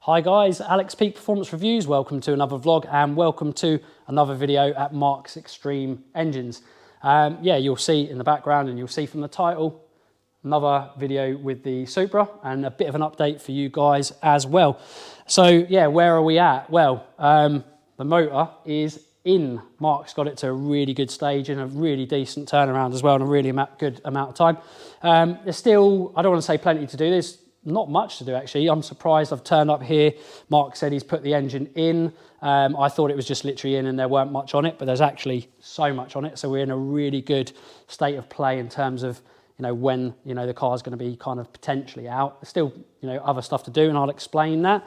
Hi guys, Alex Peak Performance Reviews. Welcome to another vlog and welcome to another video at Mark's Extreme Engines. Yeah, you'll see in the background and you'll see from the title, another video with the Supra and a bit of an update for you guys as well. So yeah, where are we at? Well, the motor is in. Mark's got it to a really good stage and a really decent turnaround as well in a really good amount of time. There's still, I don't want to say plenty to do. There's not much to do actually. I'm surprised I've turned up here. Mark said he's put the engine in. I thought it was just literally in and there weren't much on it, but there's actually so much on it. So we're in a really good state of play in terms of, you know, when, you know, the car's going to be kind of potentially out. There's still, you know, other stuff to do and I'll explain that.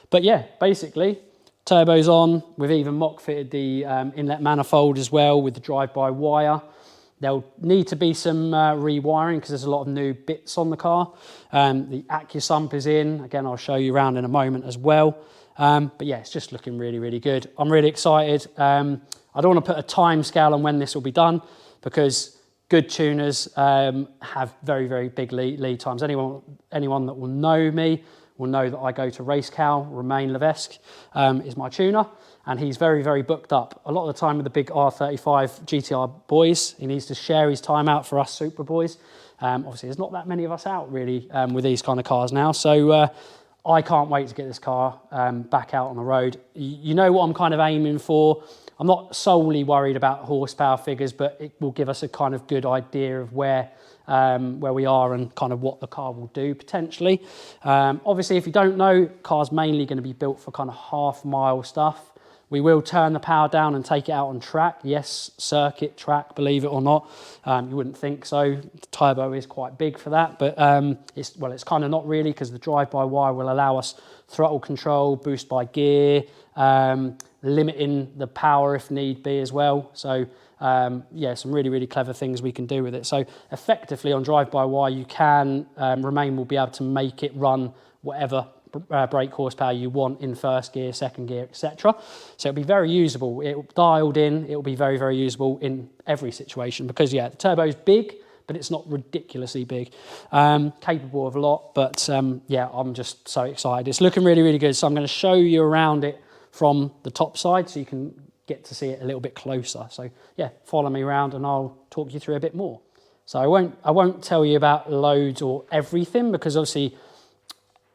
But yeah, basically, turbo's on. We've even mock fitted the inlet manifold as well with the drive-by wire. There'll need to be some rewiring because there's a lot of new bits on the car. The AccuSump is in. Again, I'll show you around in a moment as well. But yeah, it's just looking really, really good. I'm really excited. I don't want to put a time scale on when this will be done because good tuners have very, very big lead times. Anyone that will know me will know that I go to Race Cow. Romain Levesque is my tuner. And he's very, very booked up. A lot of the time with the big R35 GTR boys, he needs to share his time out for us Supra boys. Obviously, there's not that many of us out really with these kind of cars now. So I can't wait to get this car back out on the road. You know what I'm kind of aiming for. I'm not solely worried about horsepower figures, but it will give us a kind of good idea of where we are and kind of what the car will do potentially. Obviously, if you don't know, car's mainly going to be built for kind of half-mile stuff. We will turn the power down and take it out on track. Yes, circuit track, believe it or not. You wouldn't think so. The turbo is quite big for that, but it's kind of not really because the drive-by-wire will allow us throttle control, boost by gear, limiting the power if need be as well. So yeah, some really, really clever things we can do with it. So effectively on drive-by-wire, you can, Romain will be able to make it run whatever brake horsepower you want in first gear, second gear, etc. So it'll be very usable. It'll dialed in. It'll be very, very usable in every situation because yeah, the turbo is big, but it's not ridiculously big. Capable of a lot, but yeah, I'm just so excited. It's looking really, really good. So I'm going to show you around it from the top side so you can get to see it a little bit closer. So yeah, follow me around and I'll talk you through a bit more. So I won't tell you about loads or everything because obviously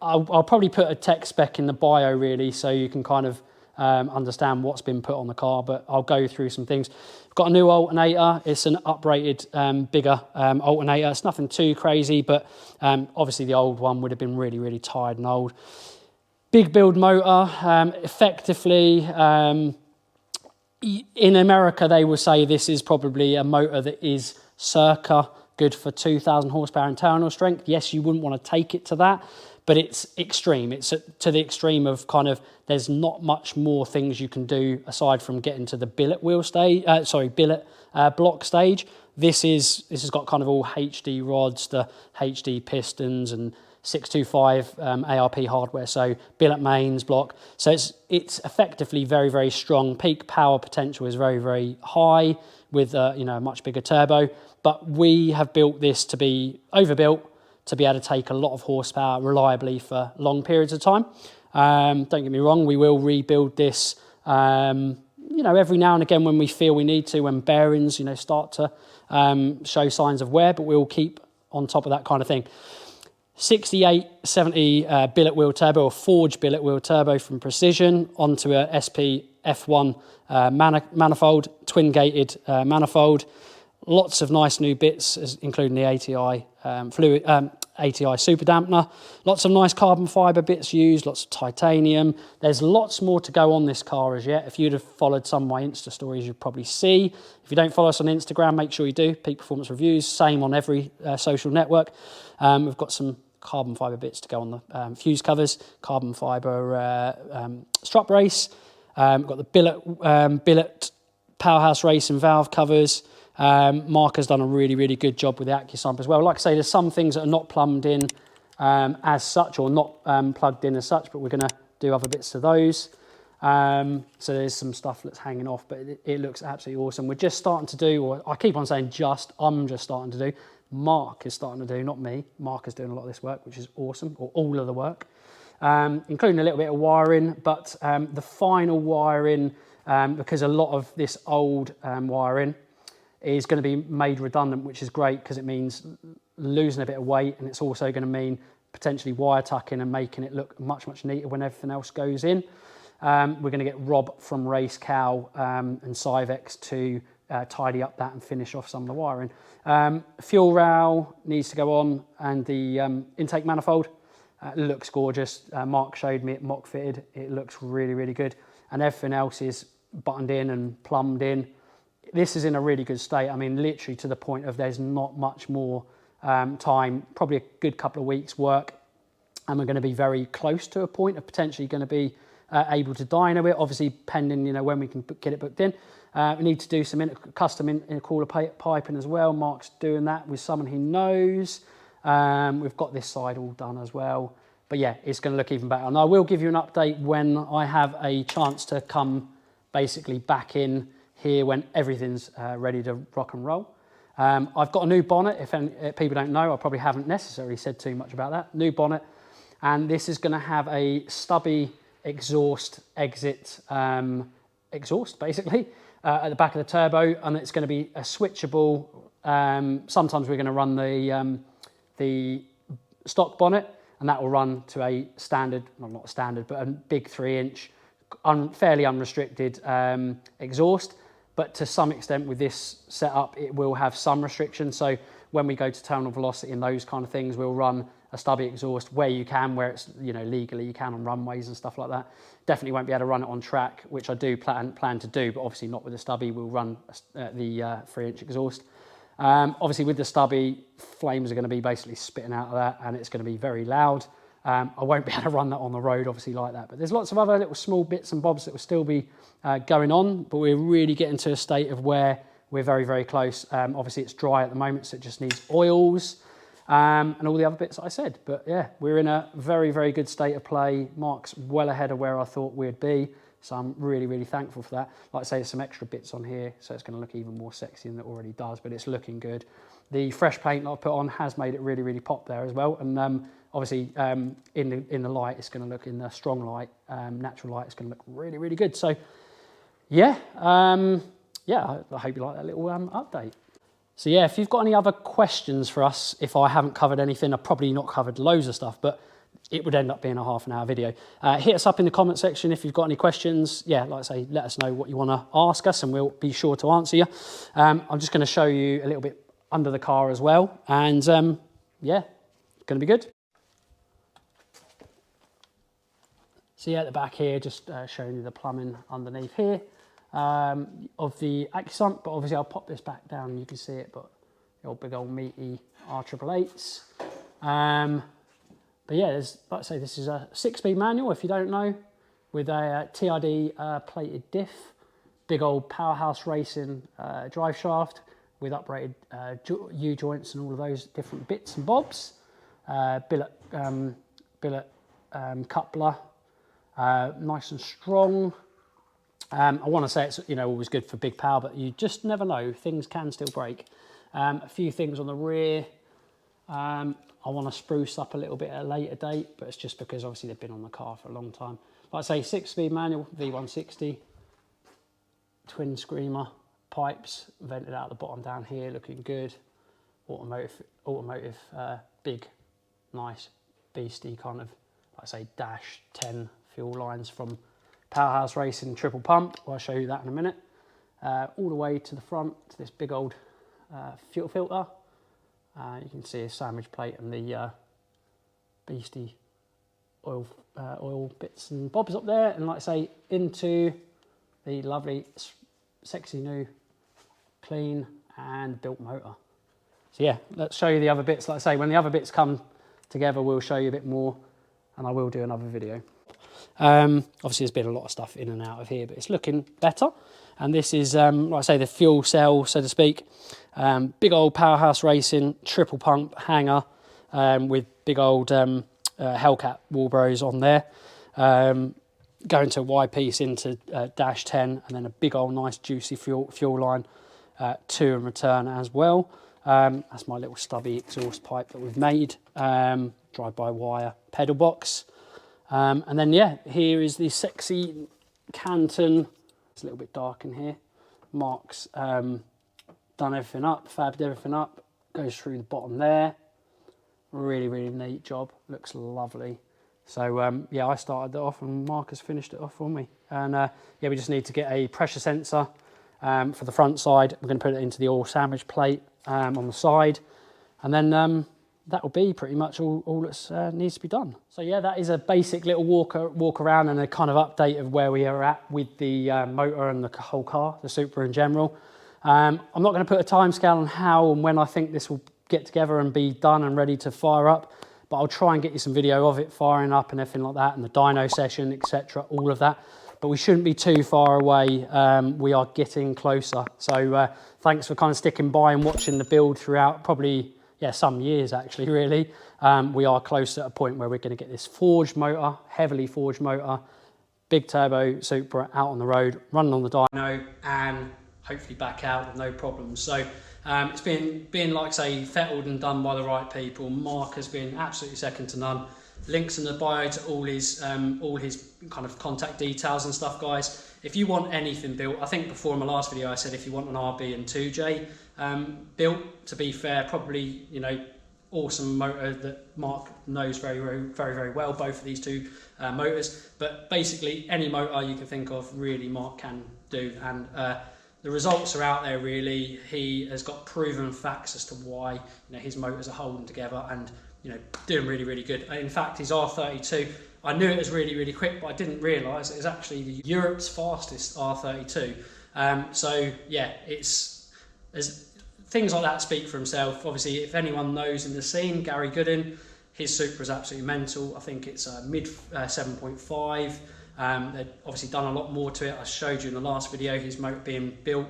I'll probably put a tech spec in the bio really so you can kind of understand what's been put on the car, but I'll go through some things. I've got a new alternator. It's an uprated, bigger alternator. It's nothing too crazy, but obviously the old one would have been really, really tired and old. Big build motor. Effectively, in America, they will say this is probably a motor that is circa good for 2,000 horsepower internal strength. Yes, you wouldn't want to take it to that, but it's extreme. It's to the extreme of kind of there's not much more things you can do aside from getting to the billet wheel stage. Billet block stage. This has got kind of all HD rods, the HD pistons, and 625 ARP hardware. So billet mains block. So it's effectively very, very strong. Peak power potential is very, very high with you know, a much bigger turbo. But we have built this to be overbuilt, to be able to take a lot of horsepower reliably for long periods of time. Don't get me wrong, we will rebuild this, you know, every now and again when we feel we need to, when bearings, you know, start to show signs of wear, but we'll keep on top of that kind of thing. 6870 billet wheel turbo, or forged billet wheel turbo from Precision onto a SP F1 manifold, twin-gated manifold. Lots of nice new bits, including the ATI ATI super dampener. Lots of nice carbon fibre bits used, lots of titanium. There's lots more to go on this car as yet. If you'd have followed some of my Insta stories, you'd probably see. If you don't follow us on Instagram, make sure you do. Peak Performance Reviews, same on every social network. We've got some carbon fibre bits to go on the fuse covers, carbon fibre strut brace. We've got the billet powerhouse race and valve covers. Mark has done a really, really good job with the AccuSump as well. Like I say, there's some things that are not plumbed in as such, or not plugged in as such, but we're going to do other bits to those. So there's some stuff that's hanging off, but it looks absolutely awesome. We're just starting to do, or I keep on saying I'm just starting to do. Mark is starting to do, not me. Mark is doing a lot of this work, which is awesome, or all of the work. including a little bit of wiring, but the final wiring, because a lot of this old wiring is going to be made redundant, which is great because it means losing a bit of weight, and it's also going to mean potentially wire tucking and making it look much, much neater when everything else goes in. We're going to get Rob from Race Cow and Cyvex to tidy up that and finish off some of the wiring. Fuel rail needs to go on, and the intake manifold looks gorgeous. Mark showed me it mock fitted. It looks really, really good, and everything else is buttoned in and plumbed in. This is in a really good state. I mean, literally to the point of there's not much more time, probably a good couple of weeks work, and we're going to be very close to a point of potentially going to be able to dyno it, obviously pending, you know, when we can get it booked in. We need to do some custom intercooler piping as well. Mark's doing that with someone he knows. We've got this side all done as well. But yeah, it's going to look even better. And I will give you an update when I have a chance to come basically back in here when everything's ready to rock and roll. I've got a new bonnet. If people don't know, I probably haven't necessarily said too much about that. New bonnet. And this is going to have a stubby exhaust exit exhaust, basically, at the back of the turbo. And it's going to be a switchable. Sometimes we're going to run the stock bonnet, and that will run to a standard, well, not standard, but a big 3-inch, fairly unrestricted exhaust. But to some extent with this setup, it will have some restrictions. So when we go to terminal velocity and those kind of things, we'll run a stubby exhaust where you can, where it's, you know, legally you can on runways and stuff like that. Definitely won't be able to run it on track, which I do plan to do, but obviously not with the stubby. We'll run the 3-inch exhaust. Obviously with the stubby, flames are going to be basically spitting out of that, and it's going to be very loud. I won't be able to run that on the road, obviously, like that. But there's lots of other little small bits and bobs that will still be going on, but we're really getting to a state of where we're very, very close. Obviously, it's dry at the moment, so it just needs oils and all the other bits that I said. But yeah, we're in a very, very good state of play. Mark's well ahead of where I thought we'd be, so I'm really, really thankful for that. Like I say, there's some extra bits on here, so it's going to look even more sexy than it already does, but it's looking good. The fresh paint that I've put on has made it really, really pop there as well. And obviously, in the light, it's going to look, in the strong light, natural light, it's going to look really, really good. So, yeah, yeah, I hope you like that little update. So, yeah, if you've got any other questions for us, if I haven't covered anything, I've probably not covered loads of stuff, but it would end up being a half-an-hour video. Hit us up in the comment section if you've got any questions. Yeah, like I say, let us know what you want to ask us, and we'll be sure to answer you. I'm just going to show you a little bit under the car as well, and yeah, it's going to be good. So yeah, at the back here, just showing you the plumbing underneath here of the AccuSump, but obviously I'll pop this back down and you can see it, but the old big old meaty R888s. But yeah, there's, like I say, this is a 6-speed manual, if you don't know, with a TRD plated diff, big old Powerhouse Racing drive shaft with uprated U-joints and all of those different bits and bobs. Billet coupler, nice and strong. I want to say it's, you know, always good for big power, but you just never know. Things can still break. A few things on the rear. I want to spruce up a little bit at a later date, but it's just because obviously they've been on the car for a long time. Like I say, 6-speed manual, V160, twin screamer pipes, vented out the bottom down here, looking good. Automotive, big, nice, beastie kind of, like I say, dash 10 fuel lines from Powerhouse Racing triple pump. I'll show you that in a minute. All the way to the front to this big old fuel filter. You can see a sandwich plate and the beastie oil bits and bobs up there. And like I say, into the lovely, sexy new, clean and built motor. So yeah, let's show you the other bits. Like I say, when the other bits come together, we'll show you a bit more, and I will do another video. Obviously there's been a lot of stuff in and out of here, but it's looking better. And this is, like I say, the fuel cell, so to speak. Big old Powerhouse Racing triple pump hanger with big old Hellcat Walbros on there. Going to Y-piece into dash 10, and then a big old nice juicy fuel line to and return as well. That's my little stubby exhaust pipe that we've made. Drive-by-wire pedal box. And then, yeah, here is the sexy Canton. It's a little bit dark in here. Mark's done everything up, fabbed everything up. Goes through the bottom there. Really, really neat job. Looks lovely. So, yeah, I started that off and Mark has finished it off for me. And, yeah, we just need to get a pressure sensor for the front side. We're going to put it into the oil sandwich plate on the side. And then that will be pretty much all that needs to be done. So, yeah, that is a basic little walk around and a kind of update of where we are at with the motor and the whole car, the Supra in general. I'm not going to put a timescale on how and when I think this will get together and be done and ready to fire up. But I'll try and get you some video of it firing up and everything like that, and the dyno session, etc., all of that. But we shouldn't be too far away. We are getting closer. So thanks for kind of sticking by and watching the build throughout, probably, yeah, some years actually, really. We are close to a point where we're going to get this forged motor, heavily forged motor, big turbo Supra out on the road, running on the dyno, and hopefully back out with no problems. So it's been like I say, fettled and done by the right people. Mark has been absolutely second to none. Links in the bio to all his kind of contact details and stuff, guys. If you want anything built, I think before in my last video I said if you want an RB and 2J built, to be fair, probably, you know, awesome motor that Mark knows very well, both of these two motors. But basically any motor you can think of, really, Mark can do. And the results are out there, really. He has got proven facts as to why, you know, his motors are holding together and, you know, doing really, really good. In fact, his R32, I knew it was really, really quick, but I didn't realise it was actually Europe's fastest R32. So yeah, things like that speak for himself. Obviously, if anyone knows in the scene, Gary Goodin, his Supra is absolutely mental. I think it's a mid 7.5. They've obviously done a lot more to it. I showed you in the last video his motor being built.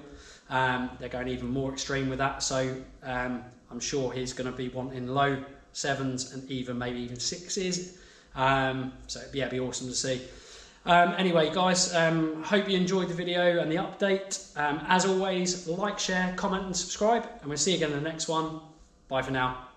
They're going even more extreme with that. So I'm sure he's going to be wanting low 7s and even maybe even 6s. So yeah, it'd be awesome to see. Anyway, guys, hope you enjoyed the video and the update. As always, like, share, comment and subscribe, and we'll see you again in the next one. Bye for now.